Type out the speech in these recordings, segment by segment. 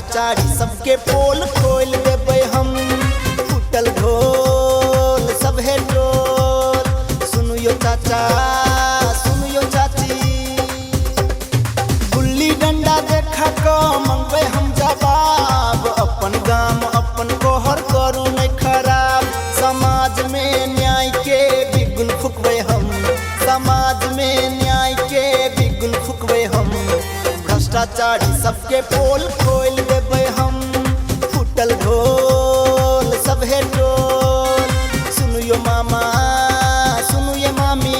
भ्रष्टाचारी सबके पोल खोल देबै हम। फूटल ढोल सब है ढोल, सुनु यो चाचा सुनु यो चाची। गुल्ली डंडा देखा को मंगबै हम जवाब, अपन गाम अपन कोहर करू नहीं खराब। समाज में न्याय के बिगुल फुकबै हम, समाज में न्याय के बिगुल फुकबै हम। भ्रष्टाचारी सबके पोल खोल देबै हम। फूटल ढोल सब है ढोल, सुनु यो मामा सुनु ये मामी।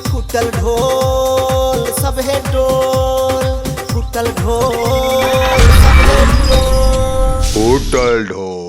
फूटल ढोल सब है ढोल, फूटल ढोल सब है ढोल। फूटल ढोल।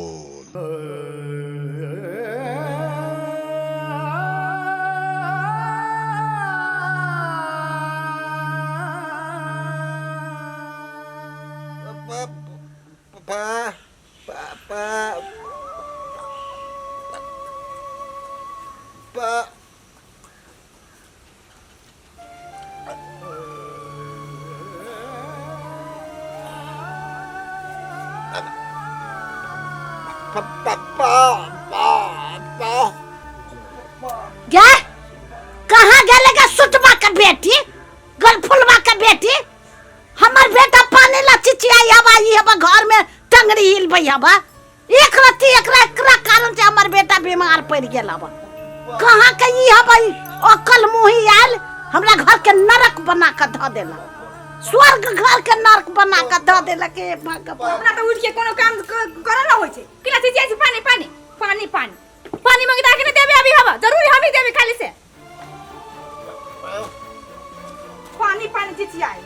क्या कहाँ गेलेगा सुटवा का बेटी, गलफुलवा का बेटी। हमार बेटा पानी ला चिचियाई हवा, ये हवा घर में टंगड़ी हिल बई हवा। एक रत्ती एकरा कारण से हमार बेटा बीमार पड़ गेल हवा। कहाँ के ई हवा अकल मुही आयल, हमरा घर के नरक बना के ध देला, स्वर्ग घर के नरक बना के ध देला के भगवान। हमरा त उठ के कोनो काम करे ना होय छै। किला चिचियाई छै पानी पानी पानी पानी पानी मंगता के देबे अभी हवा, जरूरी हम ही देबे खाली से। पानी पानी चिचियाई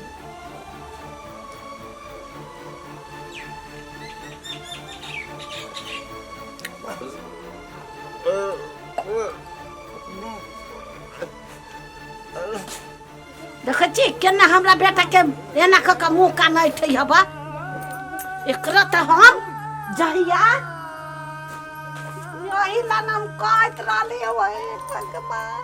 देख छी केना हमरा बेटा के एना क मुंह का नहीं ठई हवा। एकरा त हम जहिया यही ला नाम कहत रहली होय भगवान,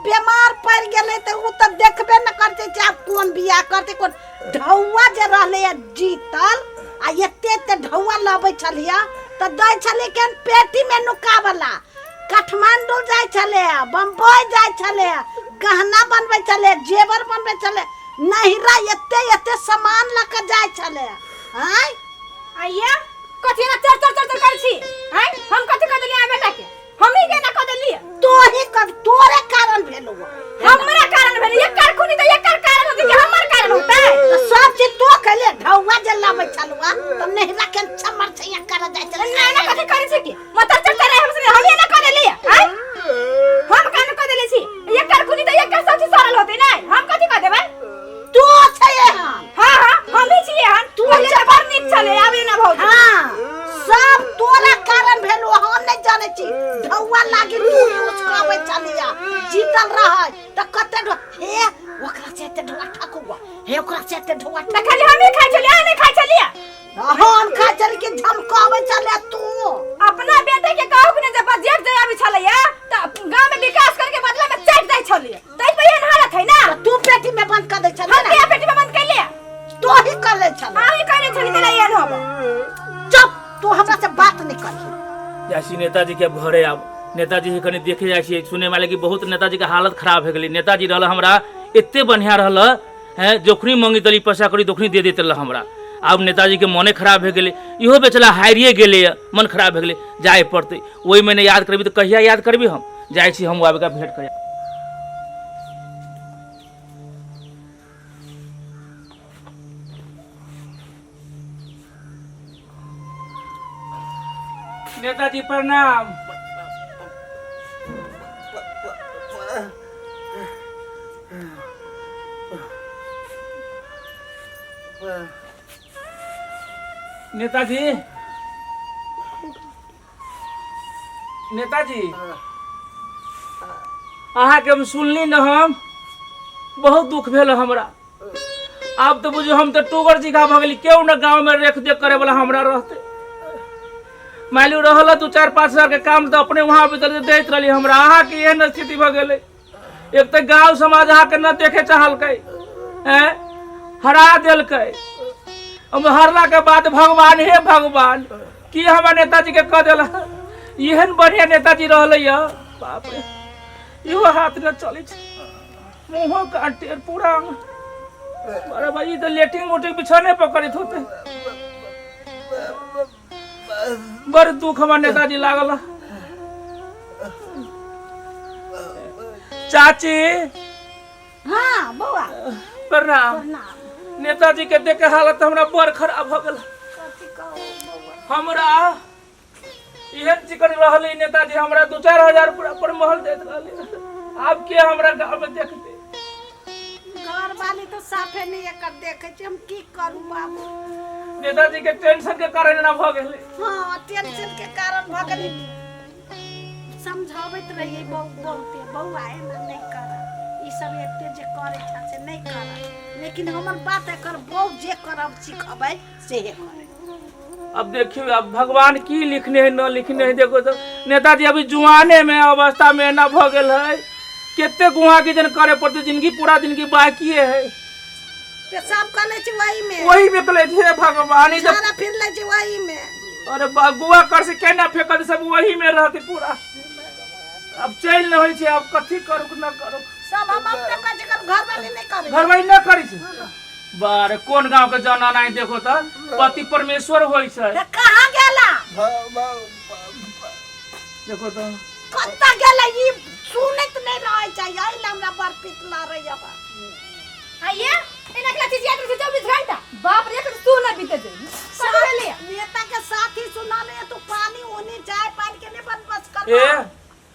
बीमार पड़ गेले त उ त देखबे न करते जे आप कौन बियाह करते। कोन ढौवा जे रहले जीतल आ एते ढौवा लबै छलिया त दै छले के पेटी में नुकावला। काठमांडू जाय छले, बम्बई जाय छले, गहना बनबै छले, जेवर बनबै छले, नहिरा एते सामान ल के जाय छले। हाय आइया कथि ना चर चर चर चर कर छी। हैं हम कथि कर देलिए बेटा के, हम ही के ना कर देलिए। तो ही कर तोरे कारण भेलो, हमरा कारण भेल। ये कर खुनी त ये कर कारण होती कि हमर कारण होता है। तो सब चीज तो कहले ढौवा जे लाबै छलुआ त नहिरा के छमर छैया कर जाय छले। ना ना कथि करे छी कि मत चर चर हमसे हम ये ना कर देलिए। हैं हम कान कर देले छी। ये कर खुनी त ये कर सब चीज सरल होती नहीं, हम कथि कर देबै। तू छैए हम। हां हां हम ही छिए हम। तू पहले बार नीक चले आबे ना भौजी। हां सब तोरा कारण भेलो, हम नहीं जाने छी। ढौवा लागी तू यूज करबै छलिया, जीतल रहै त कते हे ओकरा से ते ढौवा ठकुआ, हे ओकरा से ते ढौवा त खाली हम ही खाइ छलिए, नहीं खाइ छलिए। हम खा चल के झमकावे चले। तू अपना बेटे के कहू ने जब जेठ दे आबी छलिए त गांव में विकास करके बदला में चट दै छलिए। तै पे एहन हालत है ना। तू पेटी में बंद कर दे छले हम के पेटी में बंद कर लिया। तो ही कर ले छले। हम ही करे छली तेरा एहन होबा। चुप, तू हमरा से बात नहीं कर। जासी नेताजी के घरे आब, नेताजी के कने देखे जाइ छी। सुने वाले की बहुत नेताजी के हालत खराब हो गेली। नेताजी रहल हमरा एते बढ़िया रहल है, जोखनी मांगी तली पैसा करी दोखनी दे देते रहल हमरा। अब नेताजी के मने खराब हो गेले, इहो बेचला हारिए गेले, मन खराब हो गेले, जाए पड़ते। वही मैंने याद करबी तो कहिया याद करबी। हम जाइ छी, हम आबे का भेंट करे। नेताजी प्रणाम। नेताजी नेताजी अहाँ के हम सुनली न, हम बहुत दुख भेल हमरा। अब तो बुझो हम तो टूगर जिगा भ गेली, केहू न गांव में रेख देख करे वाला हमरा रहते। मालू रहल 2-4-5 हजार के काम तो अपने वहां पे देत रहली हमरा। अहाँ की एहन स्थिति भ गेले। एक तो गांव समाज अहाँ के न देखे चाहल के, हरा देल के। हम हारला के बाद भगवान हे भगवान की हमार नेताजी के कह देला एहन बढ़िया नेताजी रहले या बाप रे इहो हाथ न चले छै मुंह काटे पूरा अरे भाई तो लेटिंग मोटिंग बिछाने पकड़ित होते बड़ दुख हमार नेताजी लागल चाची हाँ बउआ प्रणाम प्रणाम। नेताजी के देख के हालत हमरा बड़ खराब हो गेल कथी कहू बउआ? हमरा एहन चिकन रहले नेताजी हमरा 2-4 हजार पूरा पर महल देत रहले आब के हमरा गांव में देखते घर वाली तो साफे नहीं एकर देखे छी हम की करू बाबू। नेताजी के टेंशन के कारण ना भ गेले हाँ टेंशन के कारण भ गेली समझावत रहिए बहुते बउआ एना नहीं कर ई सब एते जे करे छा से नहीं कर लेकिन हमर बात एकर बहु जे करब सिखबै से करे। अब देखियो अब भगवान की लिखने है न लिखने है देखो तो नेताजी अभी जुआने में अवस्था में ना भ गेल है केते गुहा की जन करे पड़ते जिंदगी पूरा जिंदगी बाकी है पेशाब कर ले छी वही में कले थे भगवान जब सारा फिर ले छी वही में अरे गुआ कर से केना फेकल सब वही में रहते पूरा अब चल न होई छै अब कथी करू न करू सब हम अपने का जकर घर वाली नहीं करे घर वाली न करी छै बारे कोन गांव के जाना नहीं देखो त पति परमेश्वर होई छै रे कहां गेला देखो तो कत्ता गेला ई सुनत नहीं रहे छै आई हमरा पर पितला रही अब आइए एना के चीज याद रखे 24 घंटा बाप रे कुछ तू ना बीते दे सब ले नेता के साथ ही सुना ले तू पानी ओनी चाय पानी के नहीं बस कर ए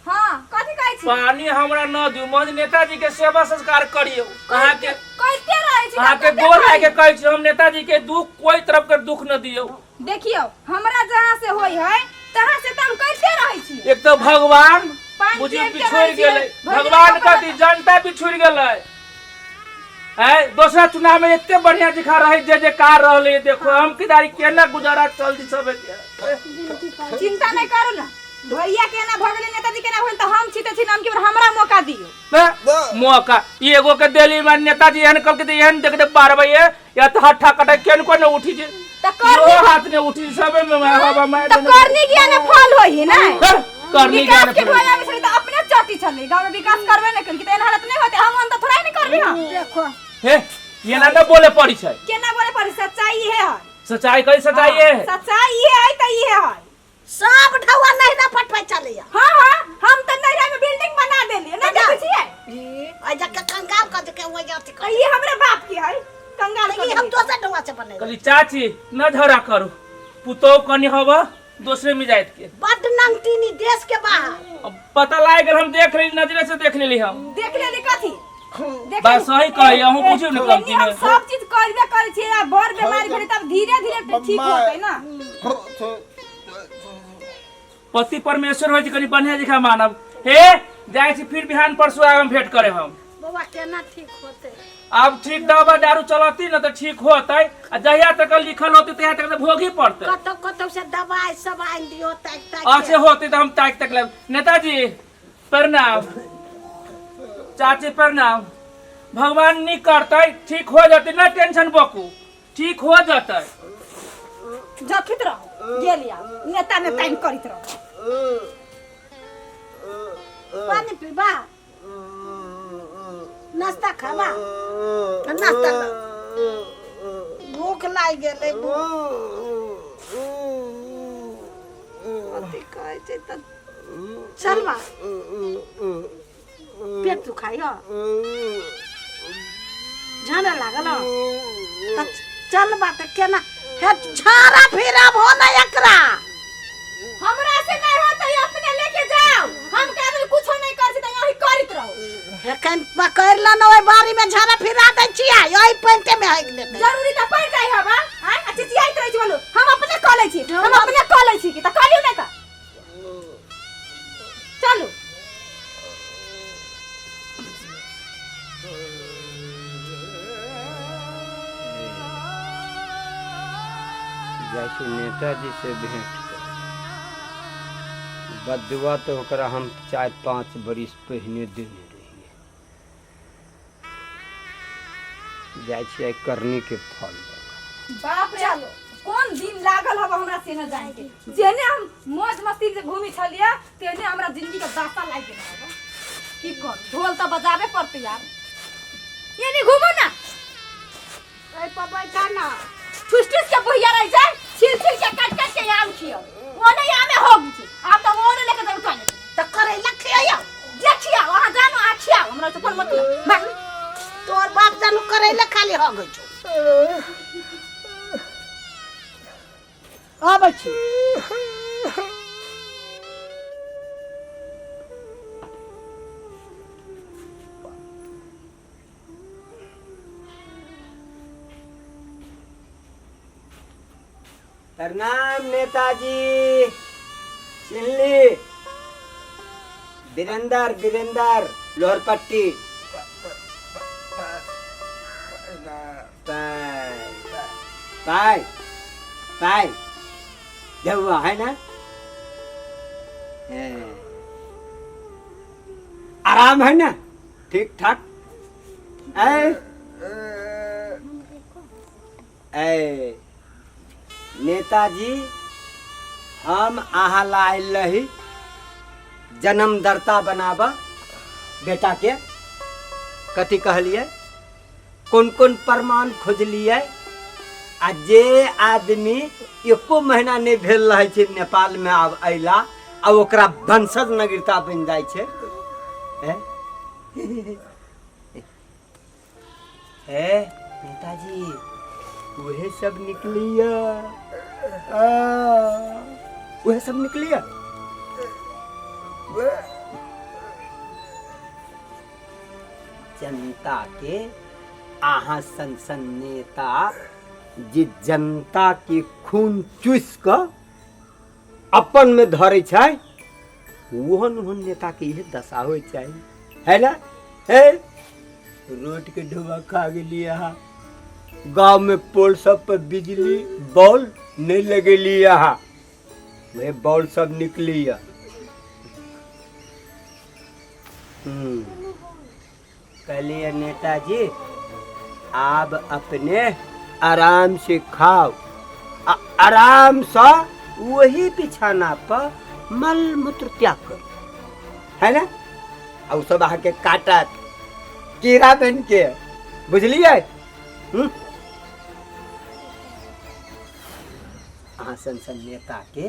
हां कथि कहै छी पानी हमरा न दियो मज नेताजी के सेवा संस्कार करियो कहां के कहते रहे छी कहां के गोर लाग के कहै छी हम नेताजी के दुख कोई तरफ के दुख न दियो देखियो हमरा जहां से होई है तहां से त हम करते रहे छी एक तो भगवान पानी मुझे देख के बिछोड़ रहै गेले छियै, भगवान भगवान कथी जनता बिछोड़ गेले है दूसरा चुनाव में इतने बढ़िया दिखा रहे जे कार रहले देखो हम किदारी केना गुजारा चल दी सब चिंता नहीं करू ना भैया के ना भगले नेताजी के ना होल त हम छिते छी नाम के हमरा मौका दियो मौका ई एगो के दिल्ली में नेताजी एहन कल के एहन देख दे 12 बजे या तो हट्ठा कटे केन को न उठी जे त करनी ओ हाथ ने उठी सबे में हवा में त करनी ज्ञान फल होई ना करनी विकास ज्ञान के भैया में त अपने चटी छले गांव में विकास करबे नहीं कल की त एन हालत नहीं होते हम अंत थोड़ा नहीं करबी हम देखो हे ये ना बोले पड़ी छै केना बोले पर सच्चाई है सच्चाई कई सच्चाई है सच्चाई ये है त ये है सब ढवा नहीं ना फटफट चले हां हां हम त नैरा में बिल्डिंग बना देलिए ना देखे छिए आ जक कंगाल कर के वो जाती कर ये हमरे बाप की है कंगाल ये हम तो से ढवा से बने कली चाची न झगड़ा करू पुतो कनी हवा दूसरे में जाइत के बड नंगटीनी देश के बाहर अब पता लाग गेल हम देख रही नजरे से देख लेली हम देख लेली कथी बात सही कही हम पूछियो न गलती हम में सब चीज करबे करे छी आ बड़ बीमारी भेले तब धीरे धीरे ठीक होतै ना पति परमेश्वर होय छै कनी बढ़िया दिखा मानव हे जाय छी फिर बिहान परसों आगे में भेंट करे हम बाबा केना ठीक होते अब ठीक दवा दारू चलती न तो ठीक होतै आ जहिया तक लिखल होतै तहिया तक तो भोगी पड़तै कतो कतो से दवाई सब आइन दियो ताक ताक अच्छे होते तो हम ताक तक लेब नेताजी प्रणाम चाची प्रणाम भगवान नहीं करते ठीक हो जाते ना टेंशन बकू ठीक हो जाते जखित रहो गेलिया नेता ने टाइम करित रहो पानी पीबा नाश्ता खाबा नाश्ता भूख लाग गेले अति कहै छै त चलबा पेट दुखाइयो झाड़ा लागल त चलबा त केना हे झाड़ा फिरब हो ना एकरा हमरा से नहीं होतै अपने लेके जाओ हम कादल कुछो नहीं कर छी त यही करित रहो एखन पकड़ ल न ओइ बारी में झाड़ा फिरा दै छियै यही पैंटे में हाइग लेतै जरूरी त पड़ जाई हवा हां अच्छे चियाइत रहै छी बोलू हम अपने क लै छी हम अपने क लै छी कि त करियो नै त चलू जैसे नेताजी से भेंट कर बदुआ तो ओकरा हम 4-5 बरिस पहले देने रहिए जाइ छियै करनी के फल बाप रे कौन दिन लागल हब हमरा से न जाए के जेने हम मौज मस्ती से घूमी छलिया तेने हमरा जिंदगी का दासा लाग गेल हब की कर ढोल त बजाबे पड़ते यार ये नहीं घूमो ना ए पापा जाना फुसफुस के बुहिया रह जाए छिल के काट के आम खियो ओने आमे हो गई आप तो ओने लेके जाओ टॉयलेट त करे लखिया देखिया वहां जानो आछिया हमरा तो कोन मतलब भाग तोर बाप जानू करे ले खाली हो गई छो आबै छी प्रणाम नेताजी चिल्ली वीरेंद्र लोहरपट्टी पाई पाई जब हुआ है ना आराम है ना ठीक ठाक नेताजी हम आहा लाइल रही जन्मदाता बनाबा बेटा के कथी कहलिए कौन कौन प्रमाण खोजलिए आ जे आदमी एको महीना नहीं भेल रहे छे नेपाल में आब अइला आ ओकरा वंशज नागरिकता बन जाय छे नेताजी वही सब निकलिया वह सब निकलिया जनता के आहा संसन नेता जे जनता के खून चूस क अपन में धरे छै ओहन ओहन नेता के यह दशा हो चाहिए है ना है रोड के ढुआ खा गेलिए गांव में पोल सब पर बिजली बॉल नहीं लगेली वह बॉल सब निकली कहलिए नेताजी आप अपने आराम से खाओ आराम से वही बिछाना पर मल मूत्र त्याग करो है ना और सब आके काटत कीड़ा बन के बुझलिए संसन नेता के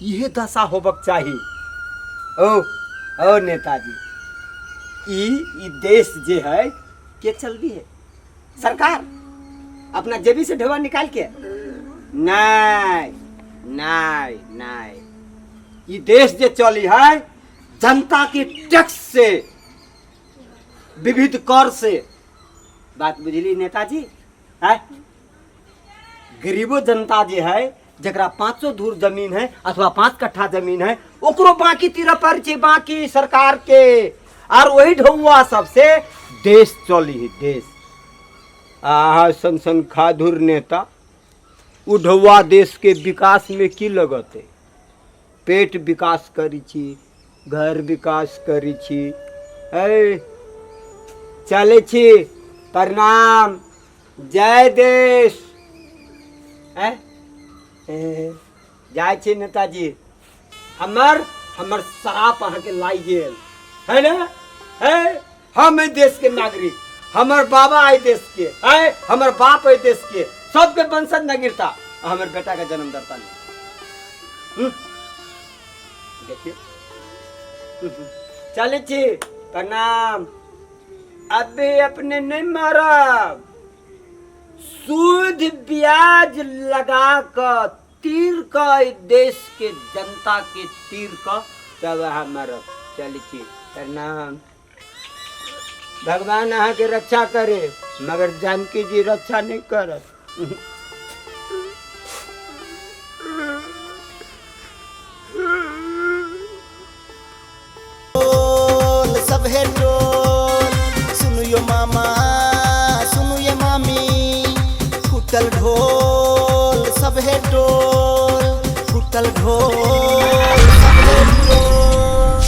यह दशा होबक चाहिए ओ नेताजी ई देश जे है के चल रही है सरकार अपना जेबी से ढोआ निकाल के नहीं नहीं नहीं ये देश जे चली है जनता के टैक्स से विविध कर से बात बुझली नेताजी है गरीबो जनता जे है जकरा 500 धूर जमीन है अथवा 5 कट्ठा जमीन है ओकरो बाकी तीरा पर छे बाकी सरकार के और वही ढौआ सबसे देश चली है देश सन खाधुर नेता उ ढौआ देश के विकास में की लगते पेट विकास करी छी घर विकास करी छी चले छी प्रणाम जय देश जाय छी नेताजी हमर शराप अहाँ के लाई गेल है ना है हम देश के नागरिक हमर बाबा है देश के है हमर बाप है देश के सबके वंशज नागरिकता हमर बेटा का जन्मदाता नहीं देखिए चले छी प्रणाम अभी अपने नहीं मारब सूद ब्याज लगा कर तीर का देश के जनता के तीर का तब हमारा चली छी प्रणाम भगवान अहाँ के रक्षा करे मगर जानकी जी रक्षा नहीं करत सब है टोल सुनु यो मामा सुनु ये मामी फुटल ढोल सब है टोल फुटल ढोल